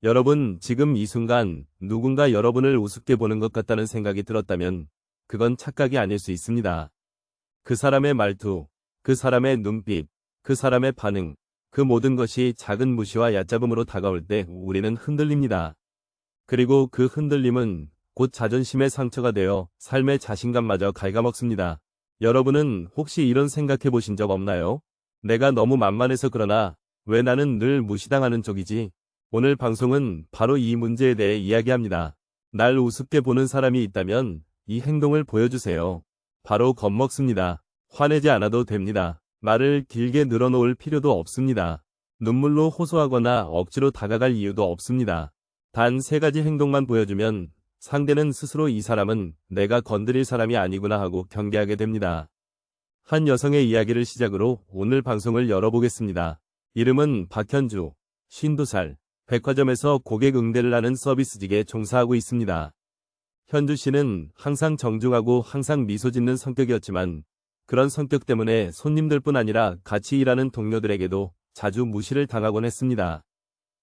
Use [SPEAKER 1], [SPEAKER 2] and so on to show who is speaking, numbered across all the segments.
[SPEAKER 1] 여러분, 지금 이 순간 누군가 여러분을 우습게 보는 것 같다는 생각이 들었다면 그건 착각이 아닐 수 있습니다. 그 사람의 말투, 그 사람의 눈빛, 그 사람의 반응, 그 모든 것이 작은 무시와 얕잡음으로 다가올 때 우리는 흔들립니다. 그리고 그 흔들림은 곧 자존심의 상처가 되어 삶의 자신감마저 갉아먹습니다. 여러분은 혹시 이런 생각해 보신 적 없나요? 내가 너무 만만해서 그러나 왜 나는 늘 무시당하는 쪽이지? 오늘 방송은 바로 이 문제에 대해 이야기합니다. 날 우습게 보는 사람이 있다면 이 행동을 보여주세요. 바로 겁먹습니다. 화내지 않아도 됩니다. 말을 길게 늘어놓을 필요도 없습니다. 눈물로 호소하거나 억지로 다가갈 이유도 없습니다. 단 3가지 행동만 보여주면 상대는 스스로 이 사람은 내가 건드릴 사람이 아니구나 하고 경계하게 됩니다. 한 여성의 이야기를 시작으로 오늘 방송을 열어보겠습니다. 이름은 박현주, 52살, 백화점에서 고객 응대를 하는 서비스직에 종사하고 있습니다. 현주 씨는 항상 정중하고 항상 미소 짓는 성격이었지만 그런 성격 때문에 손님들뿐 아니라 같이 일하는 동료들에게도 자주 무시를 당하곤 했습니다.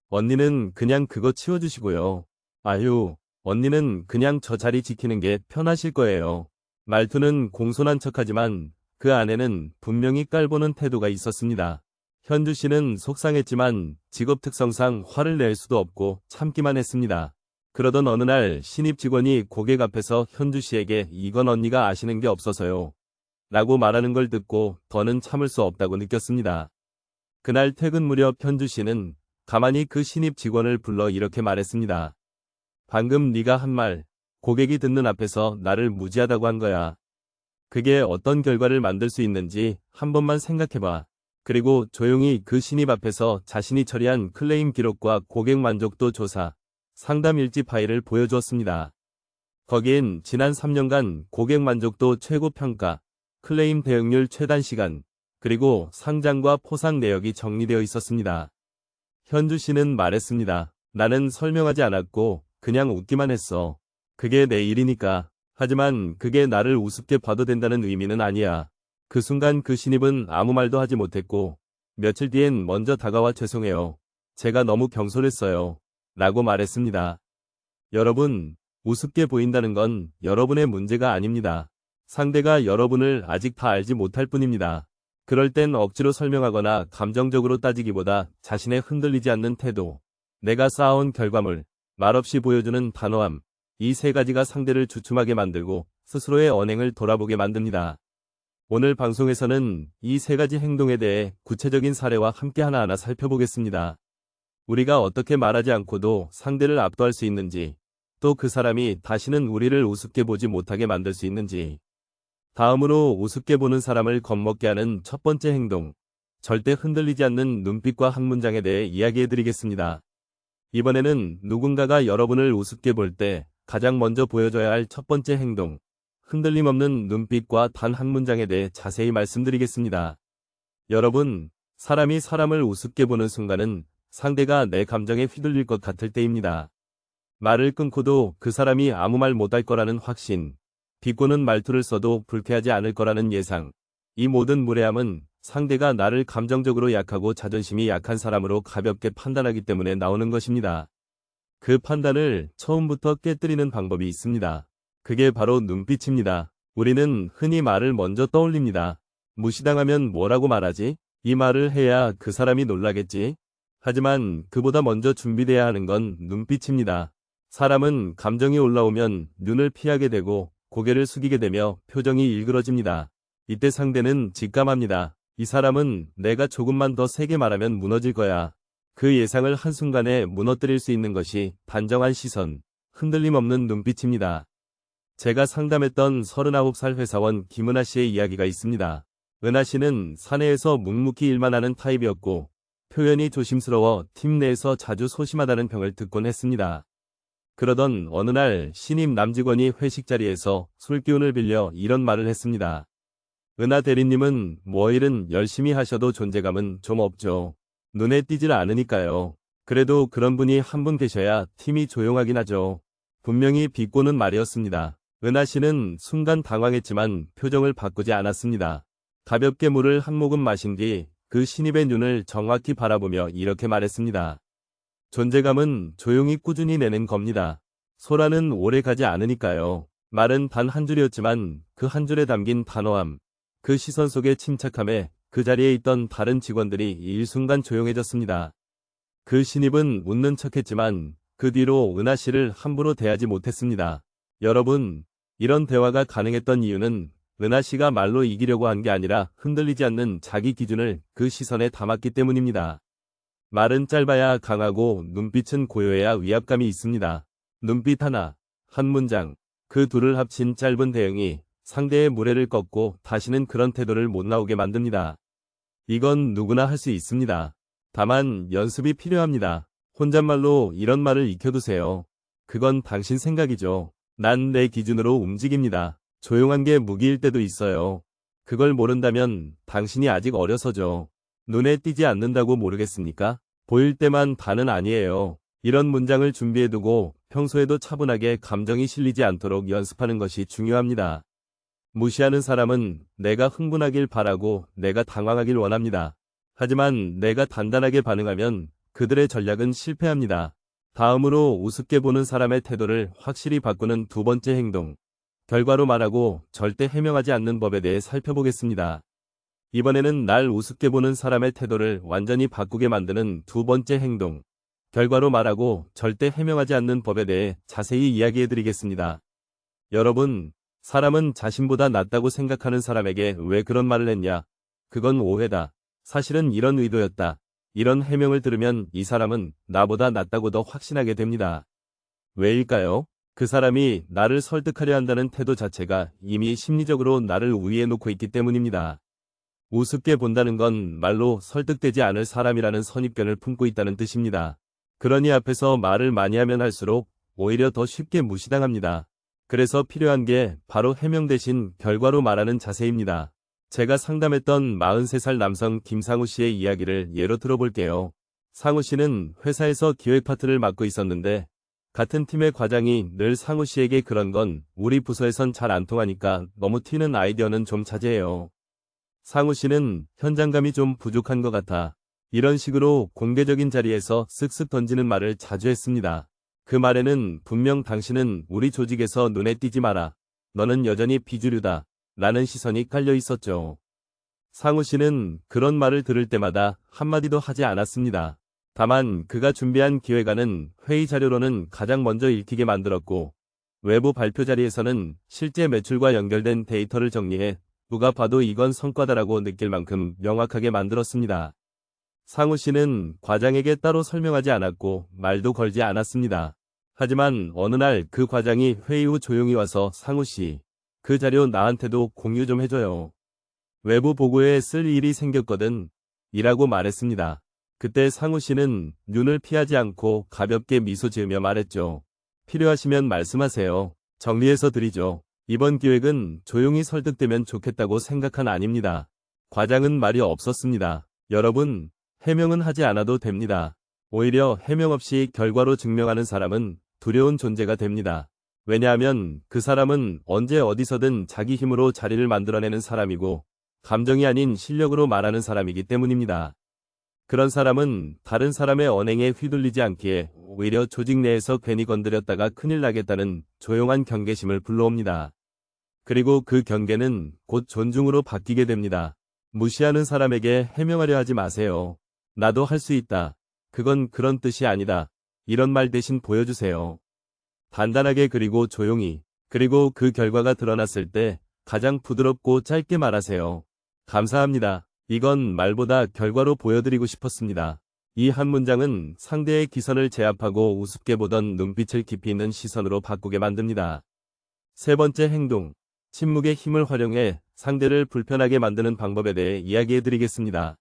[SPEAKER 1] 언니는 그냥 그거 치워주시고요. 아유, 언니는 그냥 저 자리 지키는 게 편하실 거예요. 말투는 공손한 척하지만 그 안에는 분명히 깔보는 태도가 있었습니다. 현주 씨는 속상했지만 직업 특성상 화를 낼 수도 없고 참기만 했습니다. 그러던 어느 날 신입 직원이 고객 앞에서 현주 씨에게 이건 언니가 아시는 게 없어서요. 라고 말하는 걸 듣고 더는 참을 수 없다고 느꼈습니다. 그날 퇴근 무렵 현주 씨는 가만히 그 신입 직원을 불러 이렇게 말했습니다. 방금 네가 한 말, 고객이 듣는 앞에서 나를 무지하다고 한 거야. 그게 어떤 결과를 만들 수 있는지 한 번만 생각해봐. 그리고 조용히 그 신입 앞에서 자신이 처리한 클레임 기록과 고객 만족도 조사, 상담 일지 파일을 보여주었습니다. 거기엔 지난 3년간 고객 만족도 최고 평가, 클레임 대응률 최단 시간, 그리고 상장과 포상 내역이 정리되어 있었습니다. 현주 씨는 말했습니다. 나는 설명하지 않았고 그냥 웃기만 했어. 그게 내 일이니까. 하지만 그게 나를 우습게 봐도 된다는 의미는 아니야. 그 순간 그 신입은 아무 말도 하지 못했고 며칠 뒤엔 먼저 다가와 죄송해요. 제가 너무 경솔했어요. 라고 말했습니다. 여러분, 우습게 보인다는 건 여러분의 문제가 아닙니다. 상대가 여러분을 아직 다 알지 못할 뿐입니다. 그럴 땐 억지로 설명하거나 감정적으로 따지기보다 자신의 흔들리지 않는 태도, 내가 쌓아온 결과물, 말없이 보여주는 단호함, 이 3가지가 상대를 주춤하게 만들고 스스로의 언행을 돌아보게 만듭니다. 오늘 방송에서는 이 3가지 행동에 대해 구체적인 사례와 함께 하나하나 살펴보겠습니다. 우리가 어떻게 말하지 않고도 상대를 압도할 수 있는지, 또 그 사람이 다시는 우리를 우습게 보지 못하게 만들 수 있는지. 다음으로 우습게 보는 사람을 겁먹게 하는 첫 번째 행동, 절대 흔들리지 않는 눈빛과 한 문장에 대해 이야기해드리겠습니다. 이번에는 누군가가 여러분을 우습게 볼 때 가장 먼저 보여줘야 할 첫 번째 행동, 흔들림 없는 눈빛과 단 한 문장에 대해 자세히 말씀드리겠습니다. 여러분, 사람이 사람을 우습게 보는 순간은 상대가 내 감정에 휘둘릴 것 같을 때입니다. 말을 끊고도 그 사람이 아무 말 못할 거라는 확신, 비꼬는 말투를 써도 불쾌하지 않을 거라는 예상, 이 모든 무례함은 상대가 나를 감정적으로 약하고 자존심이 약한 사람으로 가볍게 판단하기 때문에 나오는 것입니다. 그 판단을 처음부터 깨뜨리는 방법이 있습니다. 그게 바로 눈빛입니다. 우리는 흔히 말을 먼저 떠올립니다. 무시당하면 뭐라고 말하지? 이 말을 해야 그 사람이 놀라겠지? 하지만 그보다 먼저 준비돼야 하는 건 눈빛입니다. 사람은 감정이 올라오면 눈을 피하게 되고 고개를 숙이게 되며 표정이 일그러집니다. 이때 상대는 직감합니다. 이 사람은 내가 조금만 더 세게 말하면 무너질 거야. 그 예상을 한순간에 무너뜨릴 수 있는 것이 단정한 시선, 흔들림 없는 눈빛입니다. 제가 상담했던 39살 회사원 김은하 씨의 이야기가 있습니다. 은하 씨는 사내에서 묵묵히 일만 하는 타입이었고 표현이 조심스러워 팀 내에서 자주 소심하다는 평을 듣곤 했습니다. 그러던 어느 날 신입 남직원이 회식 자리에서 술기운을 빌려 이런 말을 했습니다. 은하 대리님은 뭐 일은 열심히 하셔도 존재감은 좀 없죠. 눈에 띄질 않으니까요. 그래도 그런 분이 한 분 계셔야 팀이 조용하긴 하죠. 분명히 비꼬는 말이었습니다. 은하 씨는 순간 당황했지만 표정을 바꾸지 않았습니다. 가볍게 물을 한 모금 마신 뒤 그 신입의 눈을 정확히 바라보며 이렇게 말했습니다. 존재감은 조용히 꾸준히 내는 겁니다. 소라는 오래 가지 않으니까요. 말은 단 한 줄이었지만 그 한 줄에 담긴 단호함, 그 시선 속의 침착함에 그 자리에 있던 다른 직원들이 일순간 조용해졌습니다. 그 신입은 웃는 척했지만 그 뒤로 은하 씨를 함부로 대하지 못했습니다. 여러분, 이런 대화가 가능했던 이유는 은하 씨가 말로 이기려고 한 게 아니라 흔들리지 않는 자기 기준을 그 시선에 담았기 때문입니다. 말은 짧아야 강하고 눈빛은 고요해야 위압감이 있습니다. 눈빛 하나, 한 문장, 그 둘을 합친 짧은 대응이 상대의 무례를 꺾고 다시는 그런 태도를 못 나오게 만듭니다. 이건 누구나 할 수 있습니다. 다만 연습이 필요합니다. 혼잣말로 이런 말을 익혀두세요. 그건 당신 생각이죠. 난 내 기준으로 움직입니다. 조용한 게 무기일 때도 있어요. 그걸 모른다면 당신이 아직 어려서죠. 눈에 띄지 않는다고 모르겠습니까? 보일 때만 다는 아니에요. 이런 문장을 준비해두고 평소에도 차분하게 감정이 실리지 않도록 연습하는 것이 중요합니다. 무시하는 사람은 내가 흥분하길 바라고 내가 당황하길 원합니다. 하지만 내가 단단하게 반응하면 그들의 전략은 실패합니다. 다음으로 우습게 보는 사람의 태도를 확실히 바꾸는 두 번째 행동. 결과로 말하고 절대 해명하지 않는 법에 대해 살펴보겠습니다. 이번에는 날 우습게 보는 사람의 태도를 완전히 바꾸게 만드는 두 번째 행동. 결과로 말하고 절대 해명하지 않는 법에 대해 자세히 이야기해드리겠습니다. 여러분, 사람은 자신보다 낫다고 생각하는 사람에게 왜 그런 말을 했냐? 그건 오해다. 사실은 이런 의도였다. 이런 해명을 들으면 이 사람은 나보다 낫다고 더 확신하게 됩니다. 왜일까요? 그 사람이 나를 설득하려 한다는 태도 자체가 이미 심리적으로 나를 우위에 놓고 있기 때문입니다. 우습게 본다는 건 말로 설득되지 않을 사람이라는 선입견을 품고 있다는 뜻입니다. 그러니 앞에서 말을 많이 하면 할수록 오히려 더 쉽게 무시당합니다. 그래서 필요한 게 바로 해명 대신 결과로 말하는 자세입니다. 제가 상담했던 43살 남성 김상우 씨의 이야기를 예로 들어볼게요. 상우 씨는 회사에서 기획 파트를 맡고 있었는데 같은 팀의 과장이 늘 상우 씨에게 그런 건 우리 부서에선 잘 안 통하니까 너무 튀는 아이디어는 좀 자제해요. 상우 씨는 현장감이 좀 부족한 것 같아. 이런 식으로 공개적인 자리에서 쓱쓱 던지는 말을 자주 했습니다. 그 말에는 분명 당신은 우리 조직에서 눈에 띄지 마라. 너는 여전히 비주류다. 라는 시선이 깔려 있었죠. 상우 씨는 그런 말을 들을 때마다 한마디도 하지 않았습니다. 다만 그가 준비한 기획안은 회의 자료로는 가장 먼저 읽히게 만들었고 외부 발표 자리에서는 실제 매출과 연결된 데이터를 정리해 누가 봐도 이건 성과다라고 느낄 만큼 명확하게 만들었습니다. 상우 씨는 과장에게 따로 설명하지 않았고 말도 걸지 않았습니다. 하지만 어느 날 그 과장이 회의 후 조용히 와서 상우 씨, 그 자료 나한테도 공유 좀 해줘요. 외부 보고에 쓸 일이 생겼거든. 이라고 말했습니다. 그때 상우 씨는 눈을 피하지 않고 가볍게 미소 지으며 말했죠. 필요하시면 말씀하세요. 정리해서 드리죠. 이번 기획은 조용히 설득되면 좋겠다고 생각한 아닙니다. 과장은 말이 없었습니다. 여러분, 해명은 하지 않아도 됩니다. 오히려 해명 없이 결과로 증명하는 사람은 두려운 존재가 됩니다. 왜냐하면 그 사람은 언제 어디서든 자기 힘으로 자리를 만들어내는 사람이고 감정이 아닌 실력으로 말하는 사람이기 때문입니다. 그런 사람은 다른 사람의 언행에 휘둘리지 않기에 오히려 조직 내에서 괜히 건드렸다가 큰일 나겠다는 조용한 경계심을 불러옵니다. 그리고 그 경계는 곧 존중으로 바뀌게 됩니다. 무시하는 사람에게 해명하려 하지 마세요. 나도 할 수 있다. 그건 그런 뜻이 아니다. 이런 말 대신 보여주세요. 단단하게 그리고 조용히, 그리고 그 결과가 드러났을 때 가장 부드럽고 짧게 말하세요. 감사합니다. 이건 말보다 결과로 보여드리고 싶었습니다. 이 한 문장은 상대의 기선을 제압하고 우습게 보던 눈빛을 깊이 있는 시선으로 바꾸게 만듭니다. 세 번째 행동, 침묵의 힘을 활용해 상대를 불편하게 만드는 방법에 대해 이야기해드리겠습니다.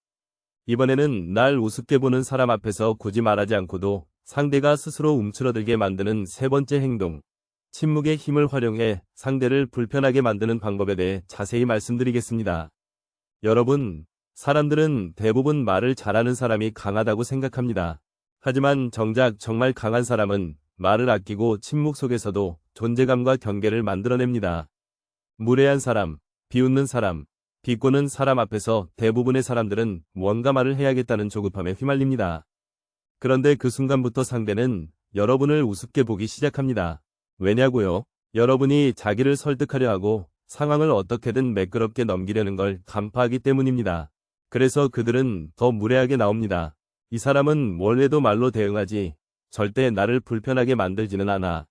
[SPEAKER 1] 이번에는 날 우습게 보는 사람 앞에서 굳이 말하지 않고도 상대가 스스로 움츠러들게 만드는 세 번째 행동, 침묵의 힘을 활용해 상대를 불편하게 만드는 방법에 대해 자세히 말씀드리겠습니다. 여러분, 사람들은 대부분 말을 잘하는 사람이 강하다고 생각합니다. 하지만 정작 정말 강한 사람은 말을 아끼고 침묵 속에서도 존재감과 경계를 만들어냅니다. 무례한 사람, 비웃는 사람, 비꼬는 사람 앞에서 대부분의 사람들은 뭔가 말을 해야겠다는 조급함에 휘말립니다. 그런데 그 순간부터 상대는 여러분을 우습게 보기 시작합니다. 왜냐고요? 여러분이 자기를 설득하려 하고 상황을 어떻게든 매끄럽게 넘기려는 걸 간파하기 때문입니다. 그래서 그들은 더 무례하게 나옵니다. 이 사람은 뭘 해도 말로 대응하지 절대 나를 불편하게 만들지는 않아.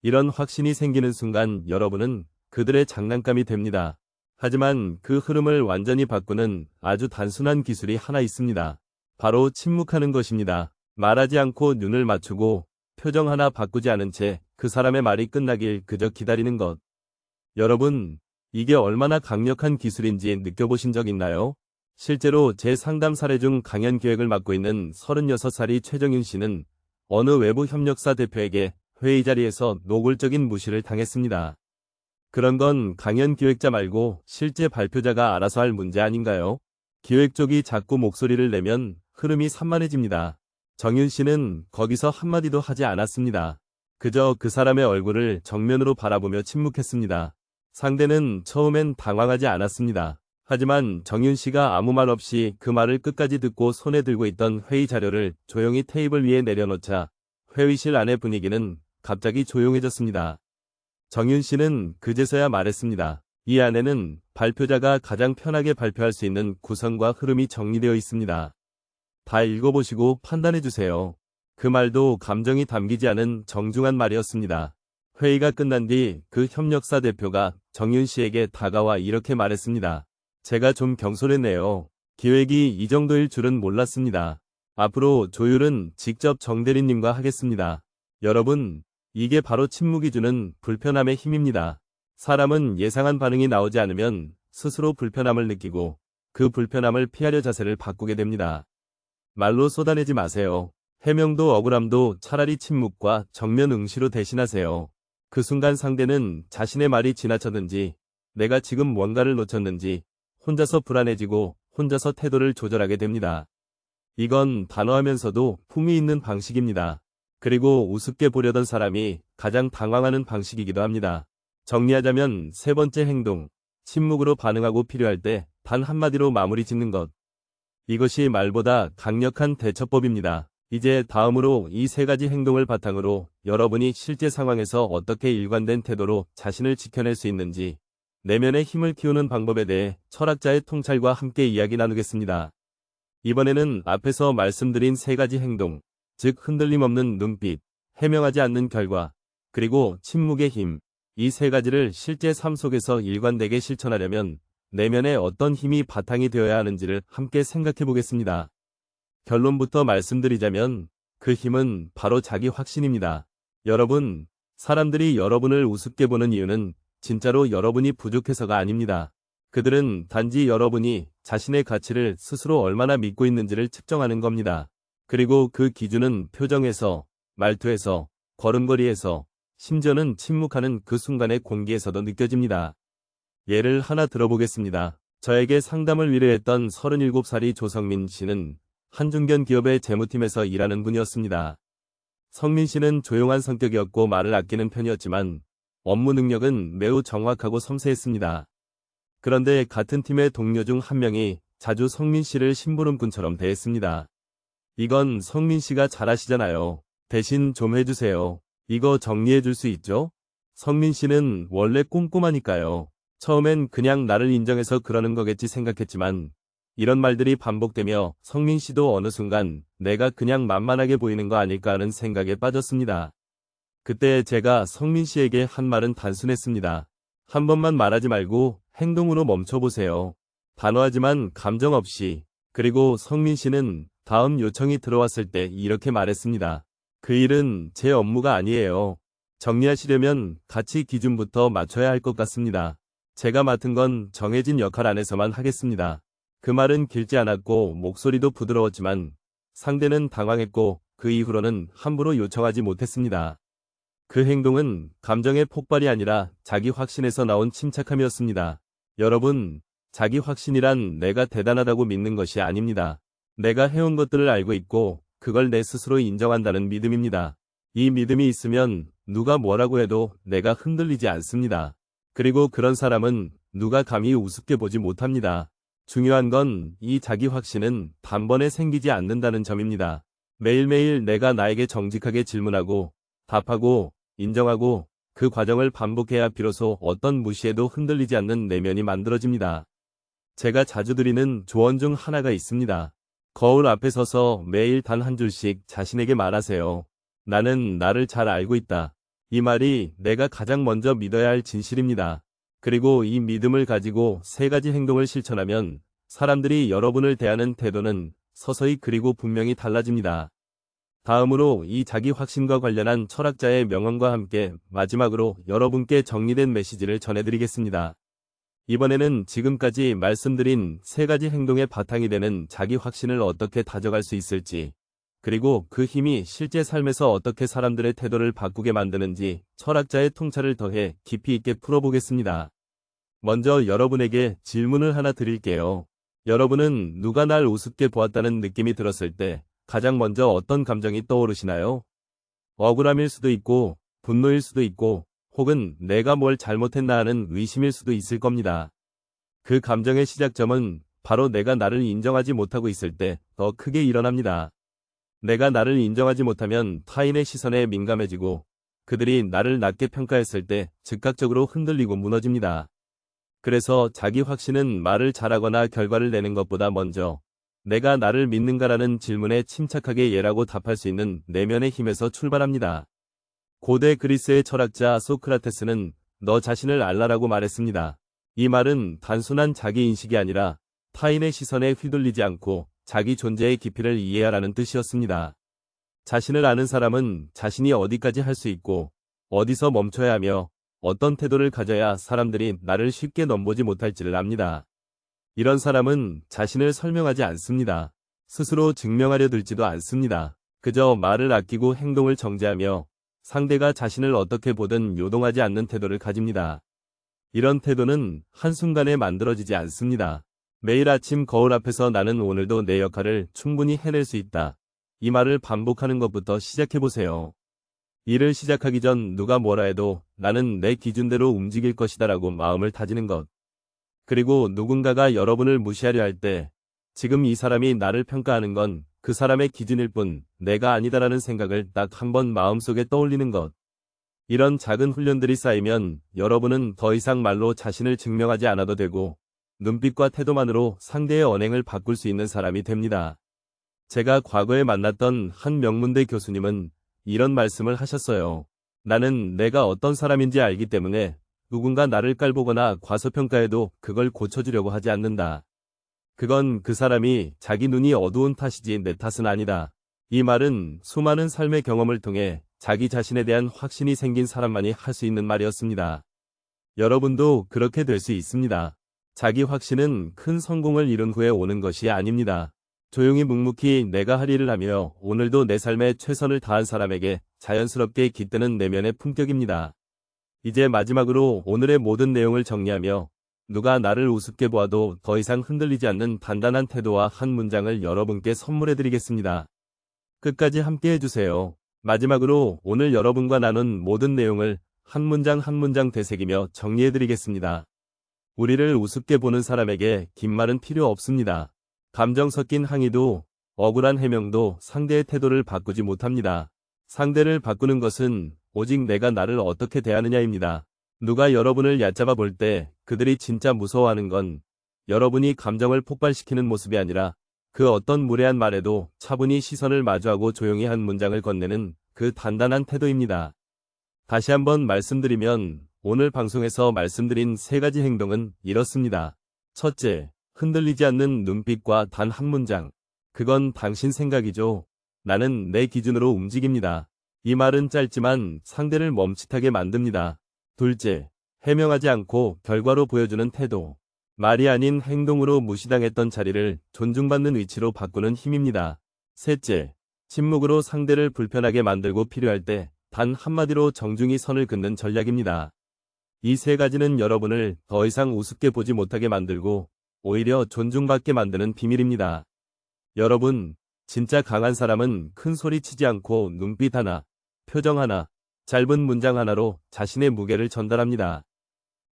[SPEAKER 1] 이런 확신이 생기는 순간 여러분은 그들의 장난감이 됩니다. 하지만 그 흐름을 완전히 바꾸는 아주 단순한 기술이 하나 있습니다. 바로 침묵하는 것입니다. 말하지 않고 눈을 맞추고 표정 하나 바꾸지 않은 채 그 사람의 말이 끝나길 그저 기다리는 것. 여러분, 이게 얼마나 강력한 기술인지 느껴보신 적 있나요? 실제로 제 상담 사례 중 강연 기획을 맡고 있는 36살이 최정윤 씨는 어느 외부 협력사 대표에게 회의 자리에서 노골적인 무시를 당했습니다. 그런 건 강연 기획자 말고 실제 발표자가 알아서 할 문제 아닌가요? 기획 쪽이 자꾸 목소리를 내면 흐름이 산만해집니다. 정윤 씨는 거기서 한마디도 하지 않았습니다. 그저 그 사람의 얼굴을 정면으로 바라보며 침묵했습니다. 상대는 처음엔 당황하지 않았습니다. 하지만 정윤 씨가 아무 말 없이 그 말을 끝까지 듣고 손에 들고 있던 회의 자료를 조용히 테이블 위에 내려놓자 회의실 안의 분위기는 갑자기 조용해졌습니다. 정윤 씨는 그제서야 말했습니다. 이 안에는 발표자가 가장 편하게 발표할 수 있는 구성과 흐름이 정리되어 있습니다. 다 읽어보시고 판단해주세요. 그 말도 감정이 담기지 않은 정중한 말이었습니다. 회의가 끝난 뒤 그 협력사 대표가 정윤 씨에게 다가와 이렇게 말했습니다. 제가 좀 경솔했네요. 기획이 이 정도일 줄은 몰랐습니다. 앞으로 조율은 직접 정 대리님과 하겠습니다. 여러분, 이게 바로 침묵이 주는 불편함의 힘입니다. 사람은 예상한 반응이 나오지 않으면 스스로 불편함을 느끼고 그 불편함을 피하려 자세를 바꾸게 됩니다. 말로 쏟아내지 마세요. 해명도 억울함도 차라리 침묵과 정면 응시로 대신하세요. 그 순간 상대는 자신의 말이 지나쳤는지, 내가 지금 뭔가를 놓쳤는지, 혼자서 불안해지고 혼자서 태도를 조절하게 됩니다. 이건 단호하면서도 품위 있는 방식입니다. 그리고 우습게 보려던 사람이 가장 당황하는 방식이기도 합니다. 정리하자면 세 번째 행동, 침묵으로 반응하고 필요할 때 단 한마디로 마무리 짓는 것. 이것이 말보다 강력한 대처법입니다. 이제 다음으로 이 세 가지 행동을 바탕으로 여러분이 실제 상황에서 어떻게 일관된 태도로 자신을 지켜낼 수 있는지 내면의 힘을 키우는 방법에 대해 철학자의 통찰과 함께 이야기 나누겠습니다. 이번에는 앞에서 말씀드린 세 가지 행동, 즉 흔들림 없는 눈빛, 해명하지 않는 결과, 그리고 침묵의 힘, 이 세 가지를 실제 삶 속에서 일관되게 실천하려면 내면에 어떤 힘이 바탕이 되어야 하는지를 함께 생각해 보겠습니다. 결론부터 말씀드리자면 그 힘은 바로 자기 확신입니다. 여러분, 사람들이 여러분을 우습게 보는 이유는 진짜로 여러분이 부족해서가 아닙니다. 그들은 단지 여러분이 자신의 가치를 스스로 얼마나 믿고 있는지를 측정하는 겁니다. 그리고 그 기준은 표정에서, 말투에서, 걸음걸이에서, 심지어는 침묵하는 그 순간의 공기에서도 느껴집니다. 예를 하나 들어보겠습니다. 저에게 상담을 의뢰했던 37살이 조성민 씨는 한중견 기업의 재무팀에서 일하는 분이었습니다. 성민 씨는 조용한 성격이었고 말을 아끼는 편이었지만 업무 능력은 매우 정확하고 섬세했습니다. 그런데 같은 팀의 동료 중 한 명이 자주 성민 씨를 심부름꾼처럼 대했습니다. 이건 성민 씨가 잘하시잖아요. 대신 좀 해주세요. 이거 정리해 줄 수 있죠? 성민 씨는 원래 꼼꼼하니까요. 처음엔 그냥 나를 인정해서 그러는 거겠지 생각했지만 이런 말들이 반복되며 성민 씨도 어느 순간 내가 그냥 만만하게 보이는 거 아닐까 하는 생각에 빠졌습니다. 그때 제가 성민 씨에게 한 말은 단순했습니다. 한 번만 말하지 말고 행동으로 멈춰보세요. 단호하지만 감정 없이. 그리고 성민 씨는 다음 요청이 들어왔을 때 이렇게 말했습니다. 그 일은 제 업무가 아니에요. 정리하시려면 가치 기준부터 맞춰야 할 것 같습니다. 제가 맡은 건 정해진 역할 안에서만 하겠습니다. 그 말은 길지 않았고 목소리도 부드러웠지만 상대는 당황했고 그 이후로는 함부로 요청하지 못했습니다. 그 행동은 감정의 폭발이 아니라 자기 확신에서 나온 침착함이었습니다. 여러분, 자기 확신이란 내가 대단하다고 믿는 것이 아닙니다. 내가 해온 것들을 알고 있고 그걸 내 스스로 인정한다는 믿음입니다. 이 믿음이 있으면 누가 뭐라고 해도 내가 흔들리지 않습니다. 그리고 그런 사람은 누가 감히 우습게 보지 못합니다. 중요한 건 이 자기 확신은 단번에 생기지 않는다는 점입니다. 매일매일 내가 나에게 정직하게 질문하고, 답하고, 인정하고, 그 과정을 반복해야 비로소 어떤 무시에도 흔들리지 않는 내면이 만들어집니다. 제가 자주 드리는 조언 중 하나가 있습니다. 거울 앞에 서서 매일 단 한 줄씩 자신에게 말하세요. 나는 나를 잘 알고 있다. 이 말이 내가 가장 먼저 믿어야 할 진실입니다. 그리고 이 믿음을 가지고 세 가지 행동을 실천하면 사람들이 여러분을 대하는 태도는 서서히 그리고 분명히 달라집니다. 다음으로 이 자기 확신과 관련한 철학자의 명언과 함께 마지막으로 여러분께 정리된 메시지를 전해드리겠습니다. 이번에는 지금까지 말씀드린 세 가지 행동의 바탕이 되는 자기 확신을 어떻게 다져갈 수 있을지, 그리고 그 힘이 실제 삶에서 어떻게 사람들의 태도를 바꾸게 만드는지 철학자의 통찰을 더해 깊이 있게 풀어보겠습니다. 먼저 여러분에게 질문을 하나 드릴게요. 여러분은 누가 날 우습게 보았다는 느낌이 들었을 때 가장 먼저 어떤 감정이 떠오르시나요? 억울함일 수도 있고, 분노일 수도 있고, 혹은 내가 뭘 잘못했나 하는 의심일 수도 있을 겁니다. 그 감정의 시작점은 바로 내가 나를 인정하지 못하고 있을 때 더 크게 일어납니다. 내가 나를 인정하지 못하면 타인의 시선에 민감해지고 그들이 나를 낮게 평가했을 때 즉각적으로 흔들리고 무너집니다. 그래서 자기 확신은 말을 잘하거나 결과를 내는 것보다 먼저 내가 나를 믿는가라는 질문에 침착하게 예라고 답할 수 있는 내면의 힘에서 출발합니다. 고대 그리스의 철학자 소크라테스는 너 자신을 알라라고 말했습니다. 이 말은 단순한 자기 인식이 아니라 타인의 시선에 휘둘리지 않고 자기 존재의 깊이를 이해하라는 뜻이었습니다. 자신을 아는 사람은 자신이 어디까지 할 수 있고 어디서 멈춰야 하며 어떤 태도를 가져야 사람들이 나를 쉽게 넘보지 못할지를 압니다. 이런 사람은 자신을 설명하지 않습니다. 스스로 증명하려 들지도 않습니다. 그저 말을 아끼고 행동을 정제하며 상대가 자신을 어떻게 보든 요동하지 않는 태도를 가집니다. 이런 태도는 한순간에 만들어지지 않습니다. 매일 아침 거울 앞에서 나는 오늘도 내 역할을 충분히 해낼 수 있다. 이 말을 반복하는 것부터 시작해보세요. 일을 시작하기 전 누가 뭐라 해도 나는 내 기준대로 움직일 것이다 라고 마음을 다지는 것. 그리고 누군가가 여러분을 무시하려 할 때 지금 이 사람이 나를 평가하는 건 그 사람의 기준일 뿐 내가 아니다라는 생각을 딱 한 번 마음속에 떠올리는 것. 이런 작은 훈련들이 쌓이면 여러분은 더 이상 말로 자신을 증명하지 않아도 되고 눈빛과 태도만으로 상대의 언행을 바꿀 수 있는 사람이 됩니다. 제가 과거에 만났던 한 명문대 교수님은 이런 말씀을 하셨어요. 나는 내가 어떤 사람인지 알기 때문에 누군가 나를 깔보거나 과소평가해도 그걸 고쳐주려고 하지 않는다. 그건 그 사람이 자기 눈이 어두운 탓이지 내 탓은 아니다. 이 말은 수많은 삶의 경험을 통해 자기 자신에 대한 확신이 생긴 사람만이 할 수 있는 말이었습니다. 여러분도 그렇게 될 수 있습니다. 자기 확신은 큰 성공을 이룬 후에 오는 것이 아닙니다. 조용히 묵묵히 내가 할 일을 하며 오늘도 내 삶에 최선을 다한 사람에게 자연스럽게 깃드는 내면의 품격입니다. 이제 마지막으로 오늘의 모든 내용을 정리하며 누가 나를 우습게 보아도 더 이상 흔들리지 않는 단단한 태도와 한 문장을 여러분께 선물해드리겠습니다. 끝까지 함께 해주세요. 마지막으로 오늘 여러분과 나눈 모든 내용을 한 문장 한 문장 되새기며 정리해드리겠습니다. 우리를 우습게 보는 사람에게 긴 말은 필요 없습니다. 감정 섞인 항의도 억울한 해명도 상대의 태도를 바꾸지 못합니다. 상대를 바꾸는 것은 오직 내가 나를 어떻게 대하느냐입니다. 누가 여러분을 얕잡아 볼 때 그들이 진짜 무서워하는 건 여러분이 감정을 폭발시키는 모습이 아니라 그 어떤 무례한 말에도 차분히 시선을 마주하고 조용히 한 문장을 건네는 그 단단한 태도입니다. 다시 한번 말씀드리면 오늘 방송에서 말씀드린 세 가지 행동은 이렇습니다. 첫째, 흔들리지 않는 눈빛과 단 한 문장. 그건 당신 생각이죠. 나는 내 기준으로 움직입니다. 이 말은 짧지만 상대를 멈칫하게 만듭니다. 둘째, 해명하지 않고 결과로 보여주는 태도. 말이 아닌 행동으로 무시당했던 자리를 존중받는 위치로 바꾸는 힘입니다. 셋째, 침묵으로 상대를 불편하게 만들고 필요할 때 단 한마디로 정중히 선을 긋는 전략입니다. 이 세 가지는 여러분을 더 이상 우습게 보지 못하게 만들고 오히려 존중받게 만드는 비밀입니다. 여러분, 진짜 강한 사람은 큰 소리 치지 않고 눈빛 하나, 표정 하나, 짧은 문장 하나로 자신의 무게를 전달합니다.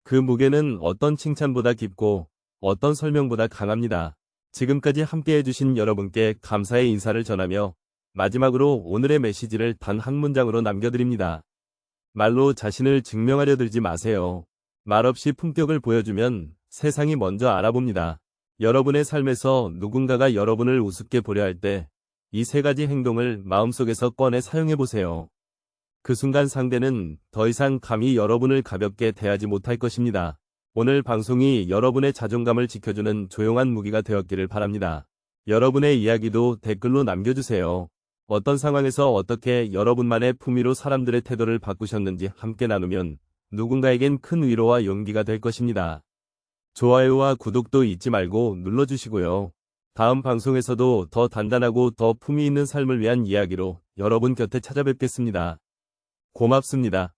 [SPEAKER 1] 그 무게는 어떤 칭찬보다 깊고 어떤 설명보다 강합니다. 지금까지 함께 해주신 여러분께 감사의 인사를 전하며 마지막으로 오늘의 메시지를 단 한 문장으로 남겨드립니다. 말로 자신을 증명하려 들지 마세요. 말없이 품격을 보여주면 세상이 먼저 알아봅니다. 여러분의 삶에서 누군가가 여러분을 우습게 보려 할 때 이 세 가지 행동을 마음속에서 꺼내 사용해 보세요. 그 순간 상대는 더 이상 감히 여러분을 가볍게 대하지 못할 것입니다. 오늘 방송이 여러분의 자존감을 지켜주는 조용한 무기가 되었기를 바랍니다. 여러분의 이야기도 댓글로 남겨주세요. 어떤 상황에서 어떻게 여러분만의 품위로 사람들의 태도를 바꾸셨는지 함께 나누면 누군가에겐 큰 위로와 용기가 될 것입니다. 좋아요와 구독도 잊지 말고 눌러주시고요. 다음 방송에서도 더 단단하고 더 품위 있는 삶을 위한 이야기로 여러분 곁에 찾아뵙겠습니다. 고맙습니다.